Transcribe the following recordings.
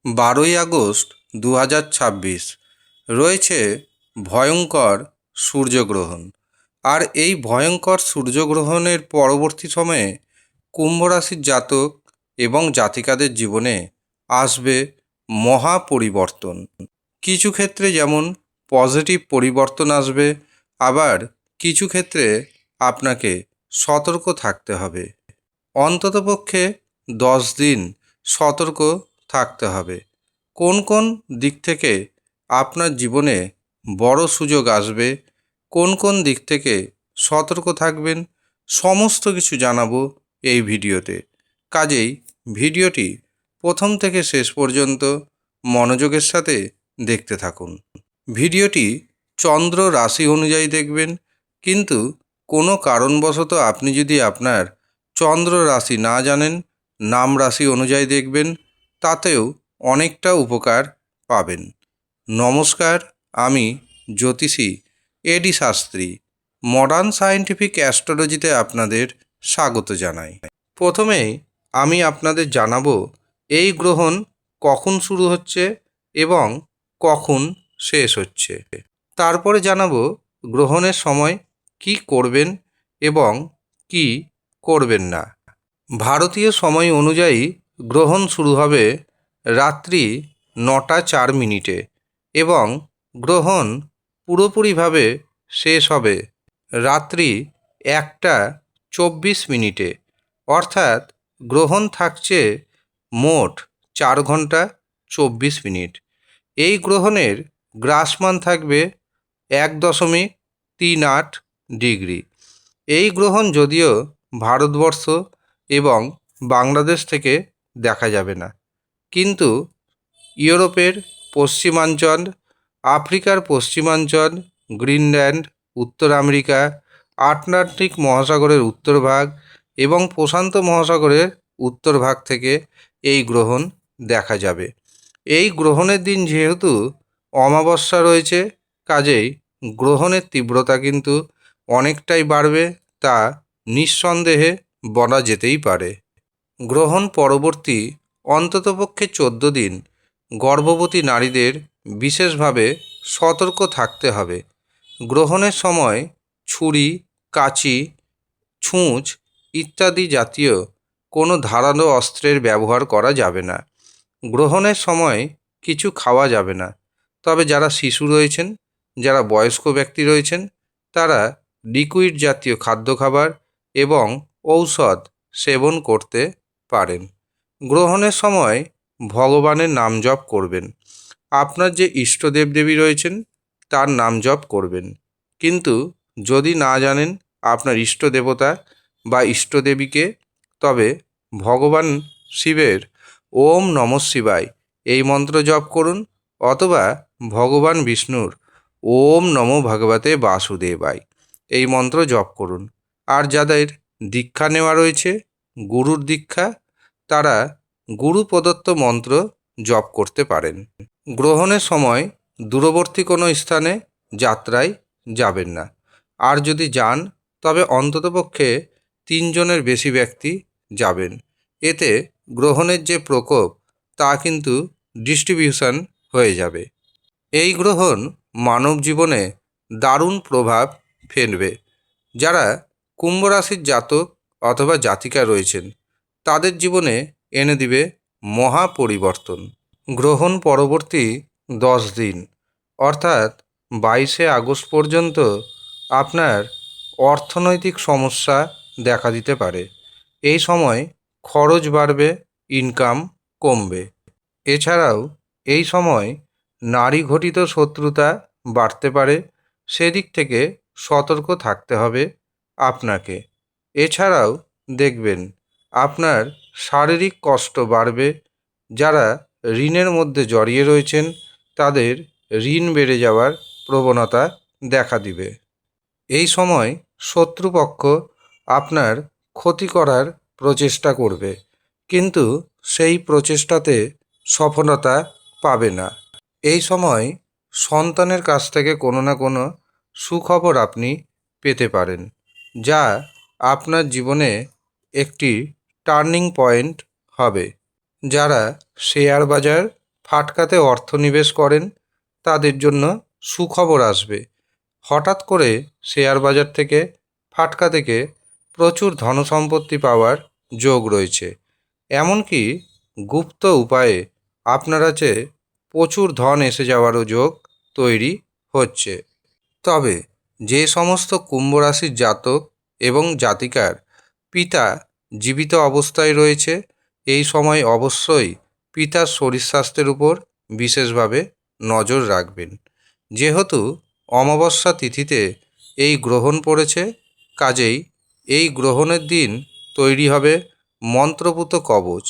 12ই August 2026 রয়েছে ভয়ঙ্কর সূর্যগ্রহণ। আর এই ভয়ঙ্কর সূর্যগ্রহণের পরবর্তী সময়ে কুম্ভ রাশির জাতক এবং জাতিকাদের জীবনে আসবে মহা পরিবর্তন। কিছু ক্ষেত্রে যেমন পজিটিভ পরিবর্তন আসবে, আবার কিছু ক্ষেত্রে আপনাকে সতর্ক থাকতে হবে। অন্ততপক্ষে 10 দিন সতর্ক থাকতে হবে। কোন কোন দিক থেকে আপনার জীবনে বড় সুযোগ আসবে, কোন কোন দিক থেকে সতর্ক থাকবেন, সমস্ত কিছু জানাবো এই ভিডিওতে। কাজেই ভিডিওটি প্রথম থেকে শেষ পর্যন্ত মনোযোগের সাথে দেখতে থাকুন। ভিডিওটি চন্দ্র রাশি অনুযায়ী দেখবেন, কিন্তু কোনো কারণবশত আপনি যদি আপনার চন্দ্র রাশি না জানেন, নাম রাশি অনুযায়ী দেখবেন, তাতেও অনেকটা উপকার পাবেন। নমস্কার, আমি জ্যোতিষী এডি শাস্ত্রী। মডার্ন সায়েন্টিফিক অ্যাস্ট্রোলজিতে আপনাদের স্বাগত জানাই। প্রথমেই আমি আপনাদের জানাবো এই গ্রহণ কখন শুরু হচ্ছে এবং কখন শেষ হচ্ছে। তারপরে জানাবো গ্রহণের সময় কি করবেন এবং কি করবেন না। ভারতীয় সময় অনুযায়ী গ্রহণ শুরু হবে রাত্রি 9টা 4 মিনিটে এবং গ্রহণ পুরোপুরিভাবে শেষ হবে রাত্রি 1টা 24 মিনিটে। অর্থাৎ গ্রহণ থাকছে মোট 4 ঘন্টা 24 মিনিট। এই গ্রহণের গ্রাসমান থাকবে 1.38 ডিগ্রি। এই গ্রহণ যদিও ভারতবর্ষ এবং বাংলাদেশ থেকে দেখা যাবে না, কিন্তু ইউরোপের পশ্চিমাঞ্চল, আফ্রিকার পশ্চিমাঞ্চল, গ্রিনল্যান্ড, উত্তর আমেরিকা, আটলান্টিক মহাসাগরের উত্তর ভাগ এবং প্রশান্ত মহাসাগরের উত্তর ভাগ থেকে এই গ্রহণ দেখা যাবে। এই গ্রহণের দিন যেহেতু অমাবস্যা রয়েছে, কাজেই গ্রহণের তীব্রতা কিন্তু অনেকটাই বাড়বে, তা নিঃসন্দেহে বলা যেতেই পারে। গ্রহণ পরবর্তী অন্ততপক্ষে 14 দিন গর্ভবতী নারীদের বিশেষভাবে সতর্ক থাকতে হবে। গ্রহণের সময় ছুরি, কাঁচি, ছুঁচ ইত্যাদি জাতীয় কোনো ধারালো অস্ত্রের ব্যবহার করা যাবে না। গ্রহণের সময় কিছু খাওয়া যাবে না। তবে যারা শিশু রয়েছেন, যারা বয়স্ক ব্যক্তি রয়েছেন, তারা লিকুইড জাতীয় খাদ্য খাবার এবং ঔষধ সেবন করতে পারেন। গ্রহণের সময় ভগবানের নাম জপ করবেন। আপনার যে ইষ্টদেব দেবী রয়েছেন তার নাম জপ করবেন। কিন্তু যদি না জানেন আপনার ইষ্ট দেবতা বা ইষ্টদেবীকে, তবে ভগবান শিবের ওম নমঃ শিবায় এই মন্ত্র জপ করুন, অথবা ভগবান বিষ্ণুর ওম নমো ভগবতে বাসুদেবায় এই মন্ত্র জপ করুন। আর যাদের দীক্ষা নেওয়া রয়েছে, গুরুর দীক্ষা, তারা গুরু প্রদত্ত মন্ত্র জপ করতে পারেন। গ্রহণের সময় দূরবর্তী কোনো স্থানে যাত্রায় যাবেন না। আর যদি যান, তবে অন্ততপক্ষে 3 জনের বেশি ব্যক্তি যাবেন। এতে গ্রহণের যে প্রকোপ তা কিন্তু ডিস্ট্রিবিউশন হয়ে যাবে। এই গ্রহণ মানব জীবনে দারুণ প্রভাব ফেলবে। যারা কুম্ভ রাশির জাতক অথবা জাতিকা রয়েছেন, তাদের জীবনে এনে দিবে মহা পরিবর্তন। গ্রহণ পরবর্তী 10 দিন অর্থাৎ 22 আগস্ট পর্যন্ত আপনার অর্থনৈতিক সমস্যা দেখা দিতে পারে। এই সময় খরচ বাড়বে, ইনকাম কমবে। এছাড়াও এই সময় নারী ঘটিত শত্রুতা বাড়তে পারে, সেদিক থেকে সতর্ক থাকতে হবে আপনাকে। এছাড়াও দেখবেন আপনার শারীরিক কষ্ট বাড়বে। যারা ঋণের মধ্যে জড়িয়ে রয়েছেন, তাদের ঋণ বেড়ে যাওয়ার প্রবণতা দেখা দিবে। এই সময় শত্রুপক্ষ আপনার ক্ষতি করার প্রচেষ্টা করবে, কিন্তু সেই প্রচেষ্টাতে সফলতা পাবে না। এই সময় সন্তানের কাছ থেকে কোনো না কোনো সুখবর আপনি পেতে পারেন, যা আপনার জীবনে একটি টার্নিং পয়েন্ট হবে। যারা শেয়ার বাজার ফাটকাতে অর্থ নিবেশ করেন তাদের জন্য সুখবর আসবে। হঠাৎ করে শেয়ার বাজার থেকে ফাটকা থেকে প্রচুর ধনসম্পত্তি পাওয়ার যোগ রয়েছে। এমনকি গুপ্ত উপায়ে আপনার কাছে প্রচুর ধন এসে যাওয়ারও যোগ তৈরি হচ্ছে। তবে যে সমস্ত কুম্ভ রাশির জাতক এবং জাতিকার পিতা জীবিত অবস্থায় রয়েছে, এই সময় অবশ্যই পিতার শরীর স্বাস্থ্যের উপর বিশেষভাবে নজর রাখবেন। যেহেতু অমাবস্যা তিথিতে এই গ্রহণ পড়েছে, কাজেই এই গ্রহণের দিন তৈরি হবে মন্ত্রপুত কবচ,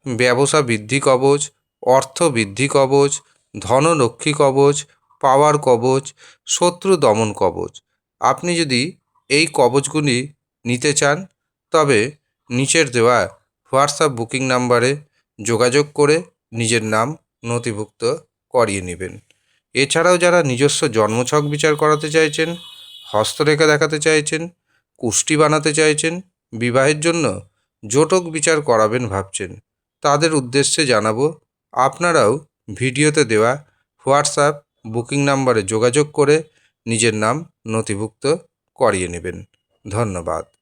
ব্যবসা বৃদ্ধি কবচ, অর্থ বৃদ্ধি কবচ, ধনলক্ষ্মী কবচ, পাওয়ার কবচ, শত্রু দমন কবচ। আপনি যদি এই কবচগুলি নিতে চান তবে নিচের দেওয়া হোয়াটসঅ্যাপ বুকিং নাম্বারে যোগাযোগ করে নিজের নাম নথিভুক্ত করিয়ে নেবেন। এছাড়াও যারা নিজস্ব জন্মছক বিচার করাতে চাইছেন, হস্তরেখা দেখাতে চাইছেন, কুষ্টি বানাতে চাইছেন, বিবাহের জন্য জটক বিচার করাবেন ভাবছেন, তাদের উদ্দেশ্যে জানাবো আপনারাও ভিডিওতে দেওয়া হোয়াটসঅ্যাপ বুকিং নাম্বারে যোগাযোগ করে নিজের নাম নথিভুক্ত করিয়ে নেবেন। ধন্যবাদ।